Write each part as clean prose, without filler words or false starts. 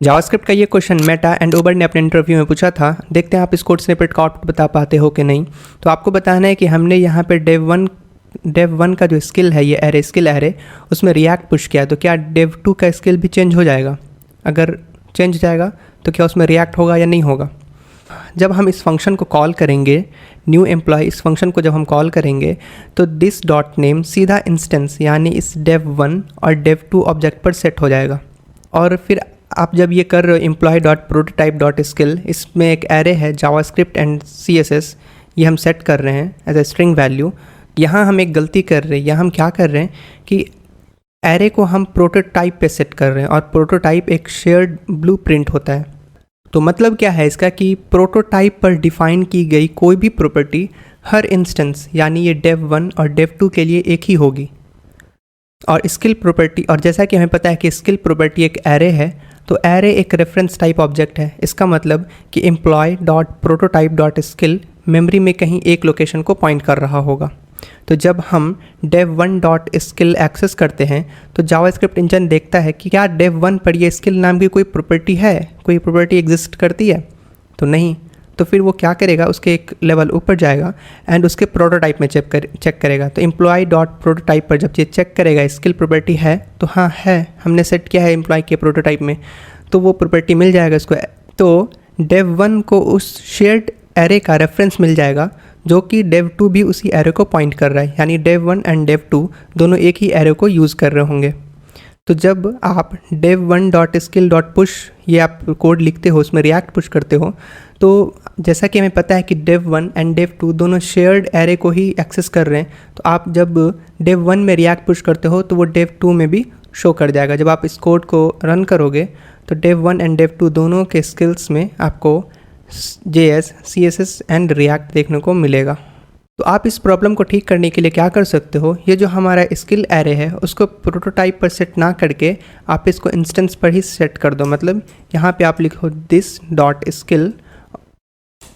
JavaScript का ये question Meta and ओबर ने अपने इंटरव्यू में पूछा था। देखते हैं आप इस कोड स्निपेट का आउटपुट बता पाते हो कि नहीं। तो आपको बताना है कि हमने यहाँ पे डेव वन का जो स्किल है, ये एरे स्किल एरे, उसमें रिएक्ट पुश किया, तो क्या डेव टू का स्किल भी चेंज हो जाएगा? अगर चेंज हो जाएगा तो क्या उसमें रिएक्ट होगा या नहीं होगा? जब हम इस फंक्शन को कॉल करेंगे, न्यू एम्प्लॉय इस फंक्शन को जब हम कॉल करेंगे तो दिस डॉट नेम सीधा इंस्टेंस यानी इस डेव वन और डेव टू ऑब्जेक्ट पर सेट हो जाएगा। और फिर आप जब ये कर रहे हो employ dot prototype dot skill, इसमें एक एरे है जावास्क्रिप्ट एंड CSS, ये हम सेट कर रहे हैं एज ए स्ट्रिंग वैल्यू। यहाँ हम एक गलती कर रहे हैं। यहाँ हम क्या कर रहे हैं कि एरे को हम प्रोटोटाइप पे सेट कर रहे हैं, और प्रोटोटाइप एक शेयर्ड ब्लूप्रिंट होता है। तो मतलब क्या है इसका कि प्रोटोटाइप पर डिफ़ाइन की गई कोई भी प्रॉपर्टी हर इंस्टेंस यानी ये डेव वन और डेव टू के लिए एक ही होगी। और स्किल प्रॉपर्टी, और जैसा कि हमें पता है कि स्किल प्रॉपर्टी एक एरे है, तो एरे एक रेफरेंस टाइप ऑब्जेक्ट है। इसका मतलब कि employ dot prototype dot skill memory में कहीं एक लोकेशन को पॉइंट कर रहा होगा। तो जब हम dev one dot skill access करते हैं तो जावास्क्रिप्ट इंजन देखता है कि क्या डेव वन पर ये स्किल नाम की कोई प्रॉपर्टी है, कोई प्रॉपर्टी एग्जिस्ट करती है। तो नहीं, तो फिर वो क्या करेगा, उसके एक लेवल ऊपर जाएगा एंड उसके प्रोटोटाइप में चेक करेगा। तो एम्प्लॉय डॉट प्रोटोटाइप पर जब ये चेक करेगा स्किल प्रॉपर्टी है, तो हाँ है, हमने सेट किया है एम्प्लॉय के प्रोटोटाइप में, तो वो प्रॉपर्टी मिल जाएगा इसको। तो डेव वन को उस शेयर्ड एरे का रेफरेंस मिल जाएगा जो कि डेव टू भी उसी एरे को पॉइंट कर रहा है, यानी dev one and dev two दोनों एक ही एरे को यूज़ कर रहे होंगे। तो जब आप dev one dot skill dot push ये आप कोड लिखते हो, उसमें रिएक्ट पुश करते हो, तो जैसा कि हमें पता है कि dev one and dev two दोनों शेयर्ड एरे को ही एक्सेस कर रहे हैं, तो आप जब डेव वन में रिएक्ट पुश करते हो तो वो डेव टू में भी शो कर जाएगा। जब आप इस कोड को रन करोगे तो dev one and dev two दोनों के स्किल्स में आपको JS, CSS एंड रिएक्ट देखने को मिलेगा। तो आप इस प्रॉब्लम को ठीक करने के लिए क्या कर सकते हो, ये जो हमारा स्किल एरे है उसको प्रोटोटाइप पर सेट ना करके आप इसको इंस्टेंस पर ही सेट कर दो। मतलब यहाँ पे आप लिखो दिस डॉट स्किल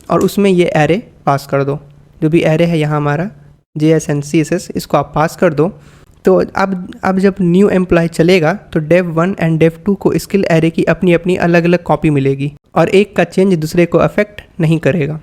और उसमें ये एरे पास कर दो। जो भी एरे है यहाँ हमारा JS एंड CSS, इसको आप पास कर दो। तो अब जब न्यू एम्प्लॉय चलेगा तो dev one and dev two को स्किल एरे की अपनी अपनी अलग अलग कॉपी मिलेगी और एक का चेंज दूसरे को अफेक्ट नहीं करेगा।